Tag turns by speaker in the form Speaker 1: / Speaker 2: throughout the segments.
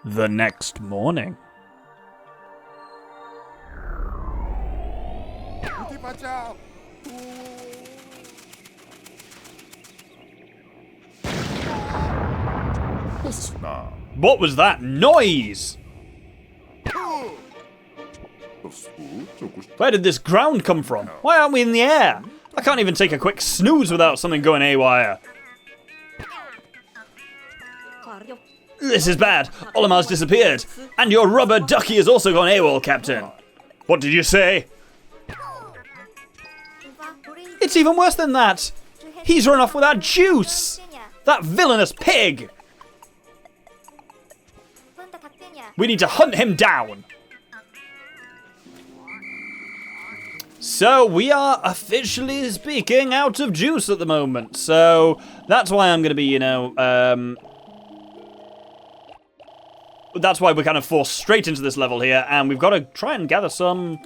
Speaker 1: The next morning. What was that noise? Where did this ground come from? Why aren't we in the air? I can't even take a quick snooze without something going haywire. This is bad. Olimar's disappeared. And your rubber ducky has also gone AWOL, Captain. What did you say? It's even worse than that. He's run off with our juice. That villainous pig. We need to hunt him down. So we are officially speaking out of juice at the moment. So that's why I'm going to be, that's why we're kind of forced straight into this level here, and we've got to try and gather some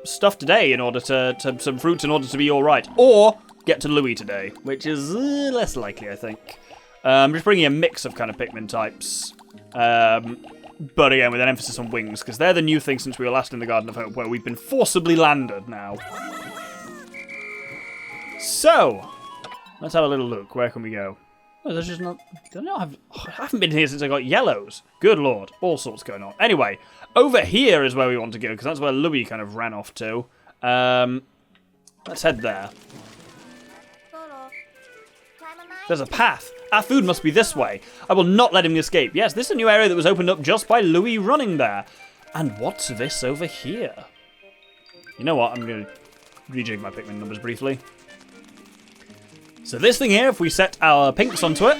Speaker 1: stuff today in order to some fruits in order to be all right, or get to Louis today, which is less likely, I think. I'm just bringing a mix of kind of Pikmin types, but again with an emphasis on wings, because they're the new thing since we were last in the Garden of Hope, where we've been forcibly landed now. So let's have a little look. Where can we go? Oh, there's just not... I haven't been here since I got yellows. Good lord. All sorts going on. Anyway, over here is where we want to go, because that's where Louis kind of ran off to. Let's head there. There's a path. Our food must be this way. I will not let him escape. Yes, this is a new area that was opened up just by Louis running there. And what's this over here? You know what? I'm going to rejig my Pikmin numbers briefly. So this thing here, if we set our pinks onto it,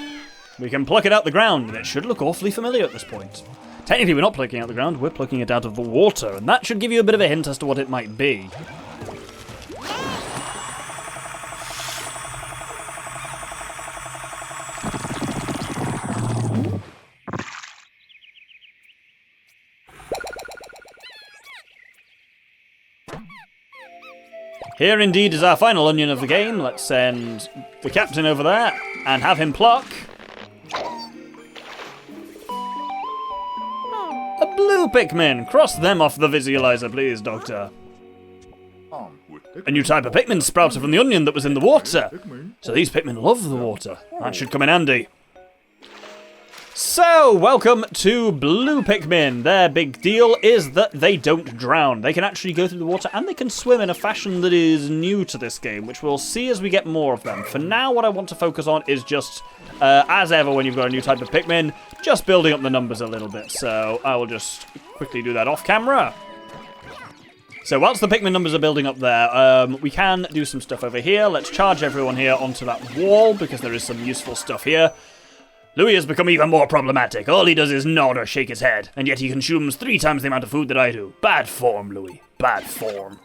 Speaker 1: we can pluck it out the ground, and it should look awfully familiar at this point. Technically, we're not plucking out the ground, we're plucking it out of the water, and that should give you a bit of a hint as to what it might be. Here indeed is our final onion of the game. Let's send the captain over there and have him pluck a blue Pikmin. Cross them off the visualizer, please, Doctor. A new type of Pikmin sprouted from the onion that was in the water. So these Pikmin love the water. That should come in handy. So, welcome to Blue Pikmin. Their big deal is that they don't drown. They can actually go through the water and they can swim in a fashion that is new to this game, which we'll see as we get more of them. For now, what I want to focus on is just, as ever when you've got a new type of Pikmin, just building up the numbers a little bit. So, I will just quickly do that off camera. So, whilst the Pikmin numbers are building up there, we can do some stuff over here. Let's charge everyone here onto that wall, because there is some useful stuff here. Louis has become even more problematic. All he does is nod or shake his head, and yet he consumes 3 times the amount of food that I do. Bad form, Louis. Bad form.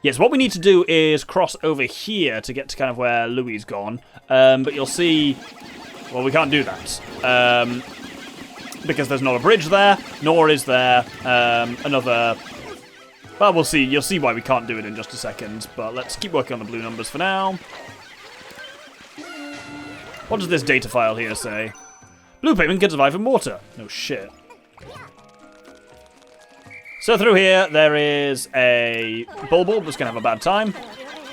Speaker 1: Yes, what we need to do is cross over here to get to kind of where Louis is gone. But you'll see... Well, we can't do that. Because there's not a bridge there, nor is there another... Well, we'll see. You'll see why we can't do it in just a second. But let's keep working on the blue numbers for now. What does this data file here say? Blue Pikmin can survive in water. No shit. So through here, there is a Bulbul that's going to have a bad time.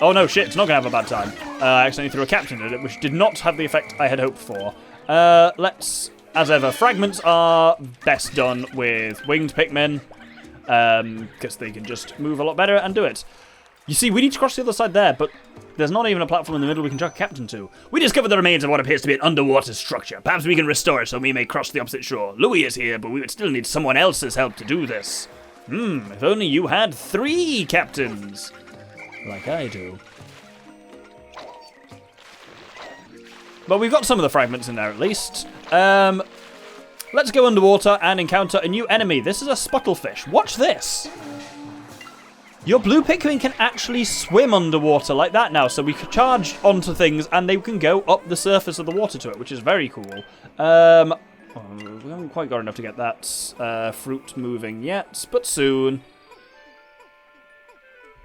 Speaker 1: Oh no, shit, it's not going to have a bad time. I accidentally threw a captain at it, which did not have the effect I had hoped for. Let's, as ever, fragments are best done with winged Pikmin, because they can just move a lot better and do it. You see, we need to cross the other side there, but there's not even a platform in the middle we can chuck a captain to. We discovered the remains of what appears to be an underwater structure. Perhaps we can restore it so we may cross the opposite shore. Louis is here, but we would still need someone else's help to do this. If only you had 3 captains. Like I do. But we've got some of the fragments in there at least. Let's go underwater and encounter a new enemy. This is a sputtlefish. Watch this. Your blue Pikmin can actually swim underwater like that now, so we can charge onto things and they can go up the surface of the water to it, which is very cool. We haven't quite got enough to get that fruit moving yet, but soon.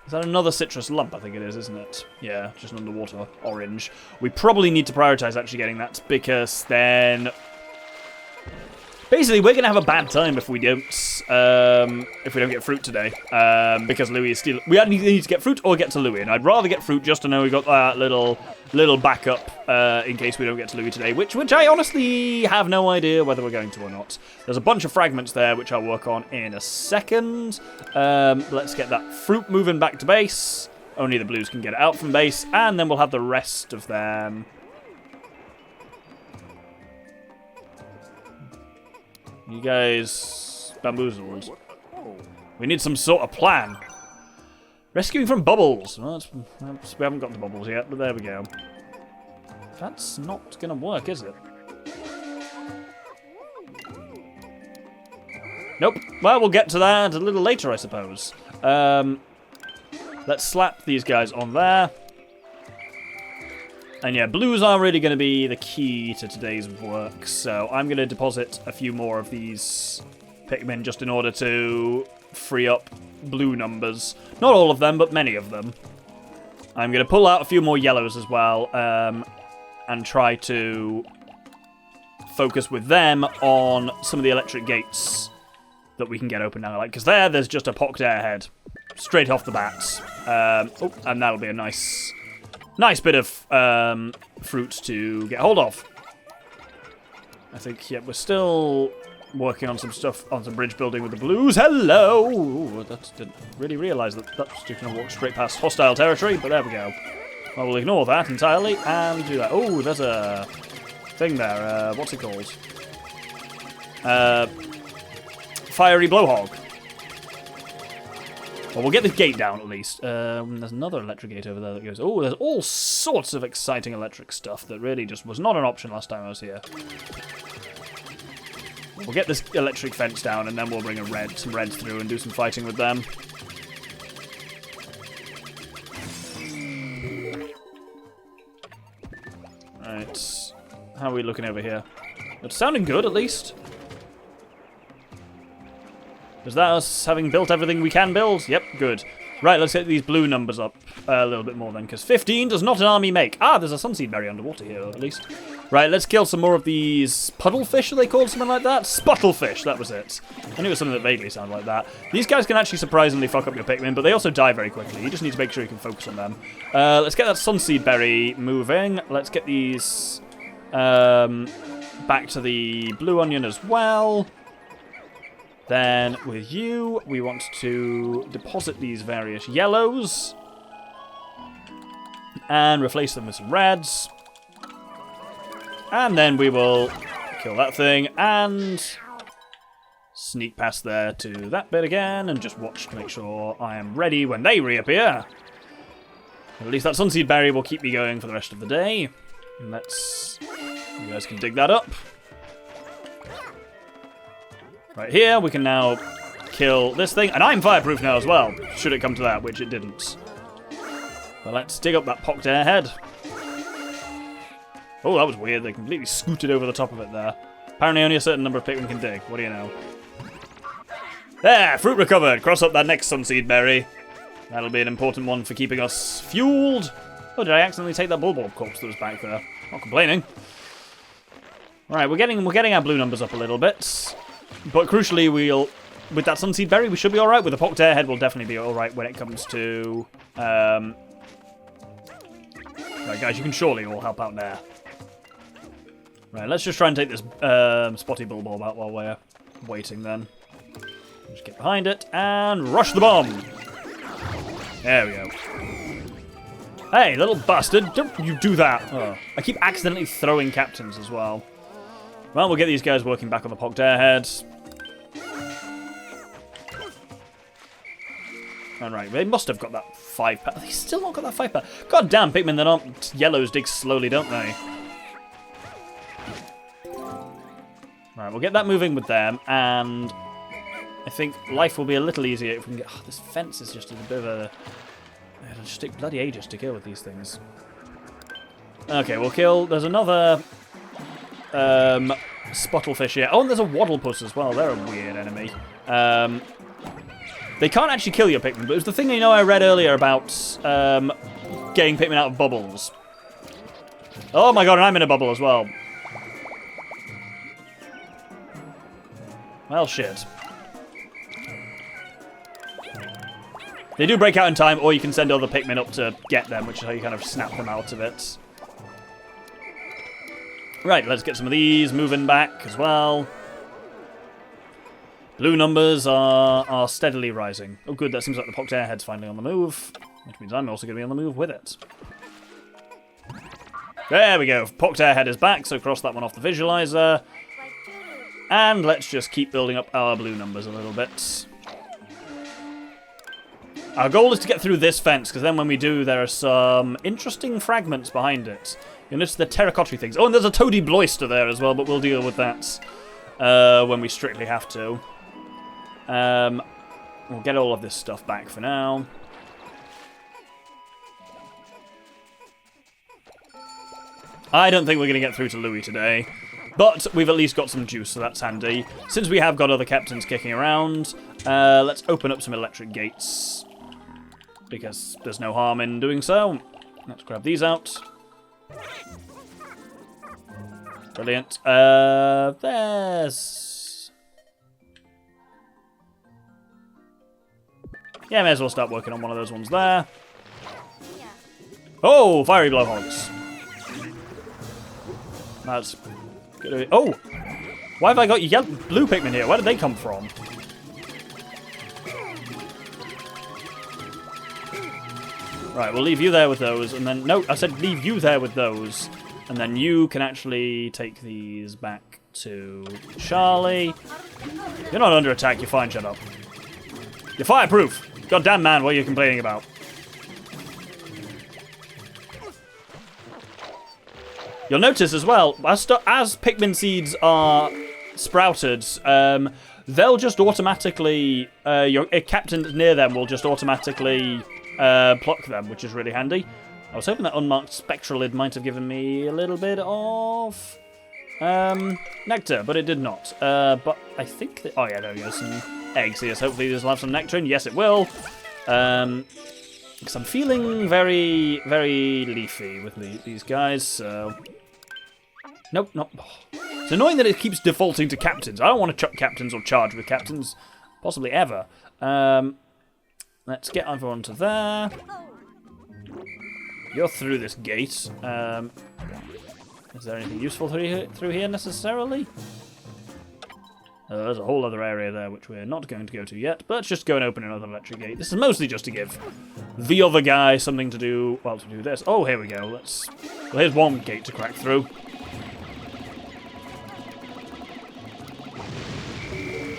Speaker 1: Is that another citrus lump? I think it is, isn't it? Yeah, just an underwater orange. We probably need to prioritize actually getting that, because then Basically, we're gonna have a bad time if we don't get fruit today, because Louis is still. We either need to get fruit or get to Louis, and I'd rather get fruit just to know we got that little backup in case we don't get to Louis today, which I honestly have no idea whether we're going to or not. There's a bunch of fragments there which I'll work on in a second. Let's get that fruit moving back to base. Only the blues can get it out from base, and then we'll have the rest of them. You guys bamboozled. We need some sort of plan. Rescuing from bubbles. Well, we haven't got the bubbles yet, but there we go. That's not going to work, is it? Nope. Well, we'll get to that a little later, I suppose. Let's slap these guys on there. And yeah, blues are really going to be the key to today's work, so I'm going to deposit a few more of these Pikmin just in order to free up blue numbers. Not all of them, but many of them. I'm going to pull out a few more yellows as well, and try to focus with them on some of the electric gates that we can get open now. Like, because there's just a pocked airhead straight off the bat. And that'll be a nice bit of fruit to get hold of. I think, yeah, we're still working on some stuff, on some bridge building with the blues. Hello! Ooh, didn't really realise that's just going to walk straight past hostile territory, but there we go. Well, we'll ignore that entirely and do that. Oh, there's a thing there. What's it called? Fiery blowhog. Well, we'll get the gate down at least. There's another electric gate over there that goes... Oh, there's all sorts of exciting electric stuff that really just was not an option last time I was here. We'll get this electric fence down and then we'll bring some reds through and do some fighting with them. Right. How are we looking over here? It's sounding good, at least. Is that us having built everything we can build? Yep, good. Right, let's get these blue numbers up a little bit more then, because 15 does not an army make. Ah, there's a sunseed berry underwater here, at least. Right, let's kill some more of these puddlefish, are they called? Something like that? Sputtlefish, that was it. I knew it was something that vaguely sounded like that. These guys can actually surprisingly fuck up your Pikmin, but they also die very quickly. You just need to make sure you can focus on them. Let's get that sunseed berry moving. Let's get these back to the blue onion as well. Then, with you, we want to deposit these various yellows. And replace them with some reds. And then we will kill that thing and sneak past there to that bit again and just watch to make sure I am ready when they reappear. At least that sunseed berry will keep me going for the rest of the day. And you guys can dig that up. Right here, we can now kill this thing. And I'm fireproof now as well, should it come to that, which it didn't. But let's dig up that pocked airhead. Oh, that was weird. They completely scooted over the top of it there. Apparently only a certain number of Pikmin can dig. What do you know? There! Fruit recovered! Cross up that next sunseed berry. That'll be an important one for keeping us fueled. Oh, did I accidentally take that bulb corpse that was back there? Not complaining. Right, we're getting our blue numbers up a little bit. But crucially, with that sunseed berry, we should be alright. With the pocked airhead, we'll definitely be alright when it comes to... Right, guys, you can surely all help out there. Right, let's just try and take this spotty bulb out while we're waiting then. Just get behind it and rush the bomb. There we go. Hey, little bastard, don't you do that. Oh, I keep accidentally throwing captains as well. Well, we'll get these guys working back on the pocked airheads. Alright, they must have got that 5-pack. They still not got that 5-pack. God damn, Pikmin that aren't yellows dig slowly, don't they? Alright, we'll get that moving with them, and I think life will be a little easier if we can get... Oh, this fence is just a bit of a... It'll just take bloody ages to kill with these things. Okay, we'll kill... There's another... Sputtlefish here. Oh, and there's a waddlepuss as well. They're a weird enemy. They can't actually kill your Pikmin, but it was the thing I read earlier about getting Pikmin out of bubbles. Oh my god, and I'm in a bubble as well. Well, shit. They do break out in time, or you can send other Pikmin up to get them, which is how you kind of snap them out of it. Right, let's get some of these moving back as well. Blue numbers are steadily rising. Oh good, that seems like the Pocked Airhead's finally on the move, which means I'm also going to be on the move with it. There we go, Pocked Airhead is back, so cross that one off the visualizer. And let's just keep building up our blue numbers a little bit. Our goal is to get through this fence, because then when we do, there are some interesting fragments behind it. You'll notice the terracotta things. Oh, and there's a toady bloister there as well, but we'll deal with that when we strictly have to. We'll get all of this stuff back for now. I don't think we're going to get through to Louis today, but we've at least got some juice, so that's handy. Since we have got other captains kicking around, let's open up some electric gates, because there's no harm in doing so. Let's grab these out. Brilliant. There's... Yeah, may as well start working on one of those ones there. Oh, fiery blowhogs. That's good. Oh! Why have I got blue Pikmin here? Where did they come from? Right, we'll leave you there with those, and then... No, I said leave you there with those. And then you can actually take these back to Charlie. You're not under attack, you're fine, shut up. You're fireproof! Goddamn man, what are you complaining about? You'll notice as well, as Pikmin seeds are sprouted, they'll just automatically... your captain near them will just automatically... pluck them, which is really handy. I was hoping that unmarked spectralid might have given me a little bit of nectar, but it did not. But I think that... Oh yeah, there we go, some eggs here. So hopefully this will have some nectar, and yes it will. Because I'm feeling very, very leafy with these guys, so... Nope, nope. It's annoying that it keeps defaulting to captains. I don't want to chuck captains or charge with captains, possibly ever. Let's get everyone to there. You're through this gate. Is there anything useful through here necessarily? There's a whole other area there which we're not going to go to yet, but let's just go and open another electric gate. This is mostly just to give the other guy something to do while to do this. Oh, here we go. Well, here's one gate to crack through.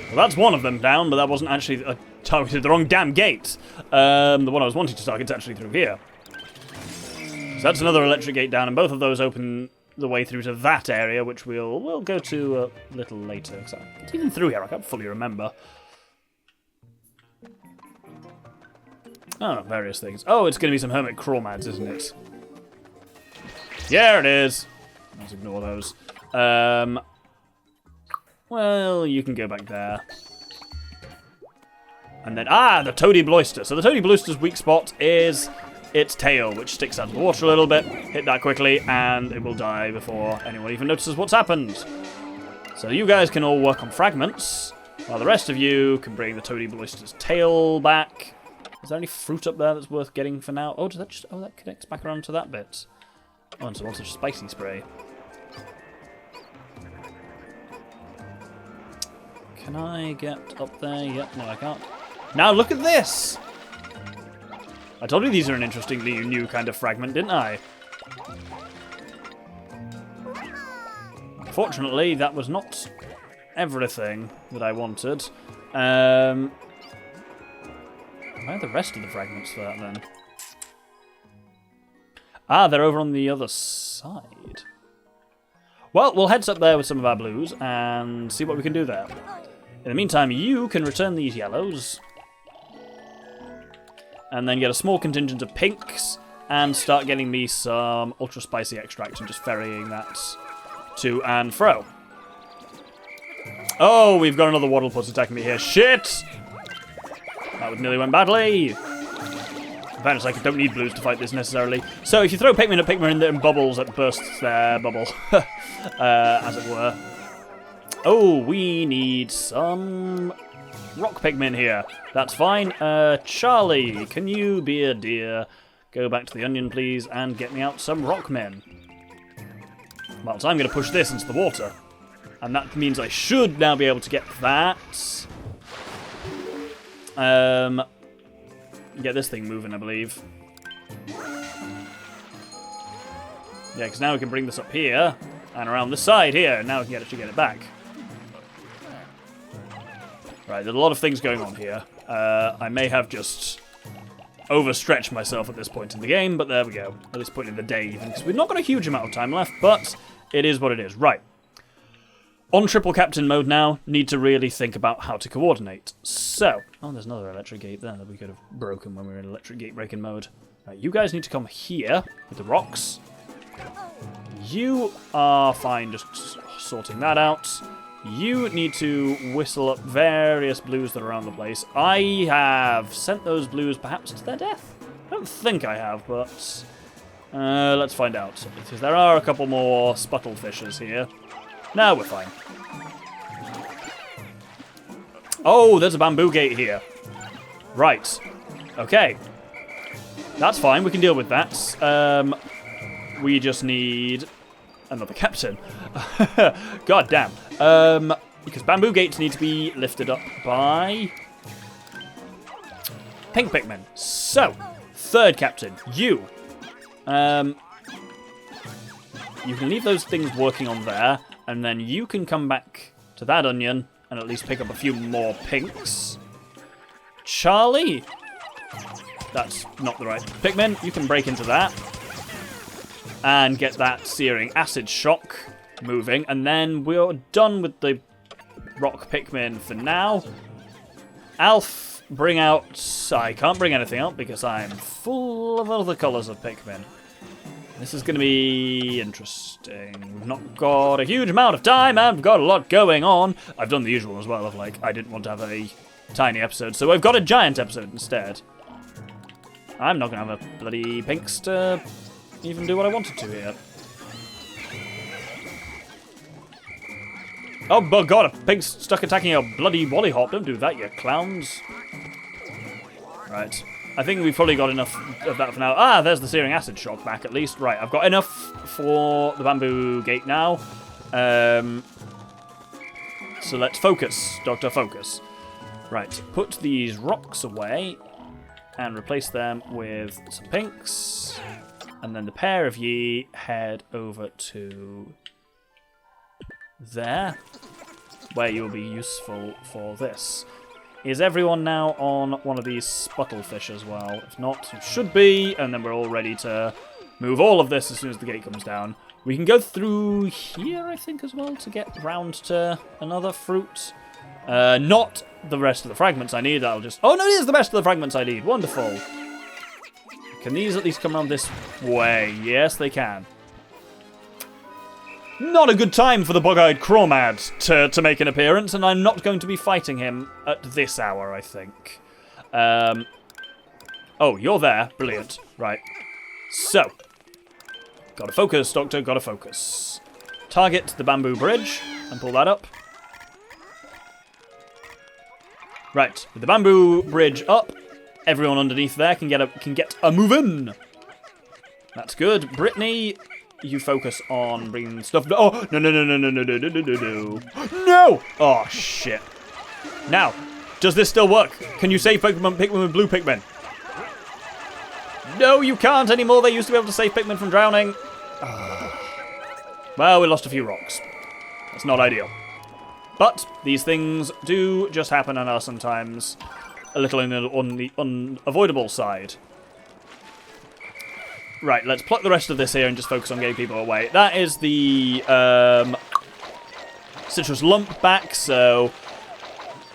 Speaker 1: Well, that's one of them down, but that wasn't actually... targeted the wrong damn gate. The one I was wanting to target's actually through here. So that's another electric gate down, and both of those open the way through to that area, which we'll go to a little later. It's even through here, I can't fully remember. Oh, various things. Oh, it's going to be some hermit crawmads, isn't it? Yeah, it is. Let's ignore those. Well, you can go back there. And then, the toady bloister. So the toady bloister's weak spot is its tail, which sticks out of the water a little bit. Hit that quickly, and it will die before anyone even notices what's happened. So you guys can all work on fragments, while the rest of you can bring the toady bloister's tail back. Is there any fruit up there that's worth getting for now? Oh, does that just... Oh, that connects back around to that bit. Oh, and some lots of spicy spray. Can I get up there? Yep, no I can't. Now look at this! I told you these are an interestingly new kind of fragment, didn't I? Fortunately, that was not everything that I wanted. Where are the rest of the fragments for that, then? They're over on the other side. Well, we'll head up there with some of our blues and see what we can do there. In the meantime, you can return these yellows. And then get a small contingent of pinks and start getting me some ultra spicy extract and just ferrying that to and fro. Oh, we've got another waddlepus attacking me here. Shit! That nearly went badly. In fairness, I don't need blues to fight this necessarily. So if you throw Pikmin at Pikmin in bubbles, it bursts their bubble, as it were. Oh, we need some rock Pikmin here. That's fine. Charlie, can you be a dear? Go back to the onion, please, and get me out some rockmen. Well, so I'm going to push this into the water. And that means I should now be able to get that. Get this thing moving, I believe. Yeah, because now we can bring this up here and around the side here. Now we can actually get it back. Right, there's a lot of things going on here. I may have just overstretched myself at this point in the game, but there we go. At this point in the day, even. Because we've not got a huge amount of time left, but it is what it is. Right. On triple captain mode now, need to really think about how to coordinate. So, oh, there's another electric gate there that we could have broken when we were in electric gate breaking mode. Right, you guys need to come here with the rocks. You are fine just sorting that out. You need to whistle up various blues that are around the place. I have sent those blues perhaps to their death. I don't think I have, but let's find out. Because there are a couple more sputtlefishes here. No, we're fine. Oh, there's a bamboo gate here. Right. Okay. That's fine. We can deal with that. We just need another captain. God damn. Because bamboo gates need to be lifted up by pink Pikmin. So, third captain, you. You can leave those things working on there. And then you can come back to that onion and at least pick up a few more pinks. Charlie? That's not the right Pikmin. You can break into that. And get that searing acid shock moving. And then we're done with the rock Pikmin for now. Alf, bring out... I can't bring anything out because I'm full of other colours of Pikmin. This is going to be interesting. We've not got a huge amount of time, and we've got a lot going on. I've done the usual as well of, like, I didn't want to have a tiny episode, so I've got a giant episode instead. I'm not going to have a bloody pinks to even do what I wanted to here. Oh, but God, a pig's stuck attacking a bloody Wollihop. Don't do that, you clowns. Right. I think we've probably got enough of that for now. Ah, there's the searing acid shock back at least. Right, I've got enough for the bamboo gate now. So let's focus, Doctor, focus. Right, put these rocks away and replace them with some pinks. And then the pair of ye head over to there, where you'll be useful for this. Is everyone now on one of these sputtle-fish as well? If not, you should be, and then we're all ready to move all of this as soon as the gate comes down. We can go through here, I think, as well, to get round to another fruit. Not the rest of the fragments I need, I'll just... Oh, no, it is the rest of the fragments I need. Wonderful. Can these at least come around this way? Yes, they can. Not a good time for the bug-eyed Crawmad to make an appearance, and I'm not going to be fighting him at this hour, I think. Oh, you're there. Brilliant. Right. So. Gotta focus, Doctor. Gotta focus. Target the bamboo bridge and pull that up. Right. With the bamboo bridge up, everyone underneath there can get a move in. That's good. Brittany... You focus on bringing stuff... Oh, no. No! Oh, shit. Now, does this still work? Can you save Pikmin with blue Pikmin? No, you can't anymore. They used to be able to save Pikmin from drowning. Well, we lost a few rocks. That's not ideal. But these things do just happen and are sometimes a little on the unavoidable side. Right, let's pluck the rest of this here and just focus on getting people away. That is the citrus lump back, so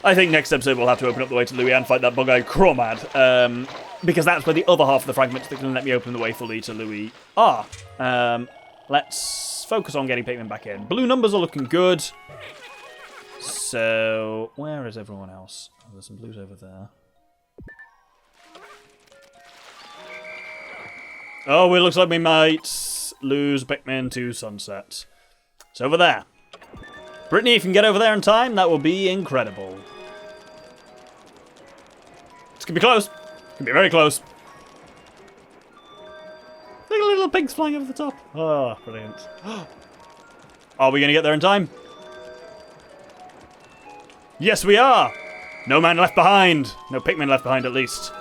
Speaker 1: I think next episode we'll have to open up the way to Louis and fight that bug-eyed Crawmad, because that's where the other half of the fragments that can let me open the way fully to Louis are. Let's focus on getting Pikmin back in. Blue numbers are looking good. So, where is everyone else? Oh, there's some blues over there. Oh, it looks like we might lose Pikmin to sunset. It's over there. Brittany, if you can get over there in time, that will be incredible. It's going to be close. It's going to be very close. Look at little pigs flying over the top. Oh, brilliant. Are we going to get there in time? Yes, we are. No man left behind. No Pikmin left behind, at least.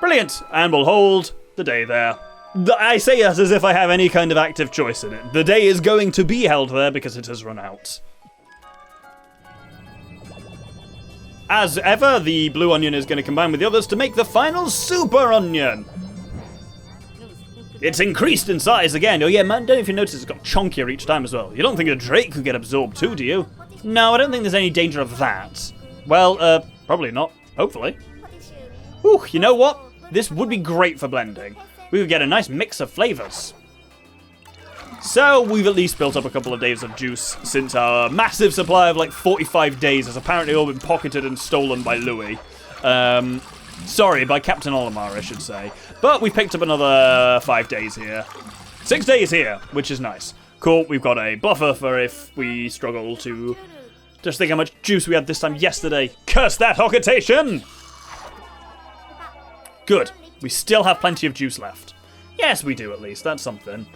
Speaker 1: Brilliant. And we'll hold the day there. I say that as if I have any kind of active choice in it. The day is going to be held there because it has run out. As ever, the blue onion is going to combine with the others to make the final super onion. It's increased in size again. Oh yeah, man, don't know if you notice it's got chunkier each time as well. You don't think a drake could get absorbed too, do you? No, I don't think there's any danger of that. Well, probably not. Hopefully. Whew, you know what? This would be great for blending. We would get a nice mix of flavours. So, we've at least built up a couple of days of juice since our massive supply of like 45 days has apparently all been pocketed and stolen by Louis. Sorry, by Captain Olimar, I should say. But we've picked up another 5 days here. 6 days here, which is nice. Cool, we've got a buffer for if we struggle to... Just think how much juice we had this time yesterday. Curse that hocketation! Good. We still have plenty of juice left. Yes, we do at least. That's something.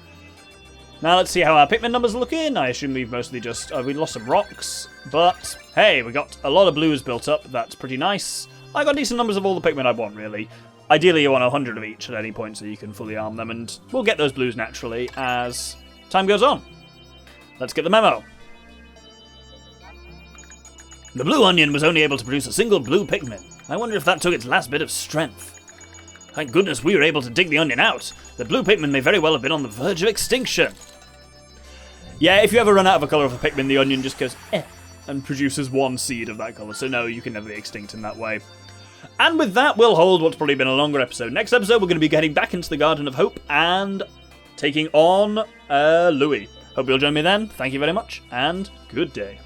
Speaker 1: Now let's see how our Pikmin numbers are looking. I assume we've mostly just... we lost some rocks. But, hey, we got a lot of blues built up. That's pretty nice. I got decent numbers of all the Pikmin I want, really. Ideally, you want 100 of each at any point so you can fully arm them. And we'll get those blues naturally as time goes on. Let's get the memo. The blue onion was only able to produce a single blue Pikmin. I wonder if that took its last bit of strength. Thank goodness we were able to dig the onion out. The blue Pikmin may very well have been on the verge of extinction. Yeah, if you ever run out of a colour of a Pikmin, the onion just goes, and produces one seed of that colour. So no, you can never be extinct in that way. And with that, we'll hold what's probably been a longer episode. Next episode, we're going to be getting back into the Garden of Hope and taking on Louis. Hope you'll join me then. Thank you very much, and good day.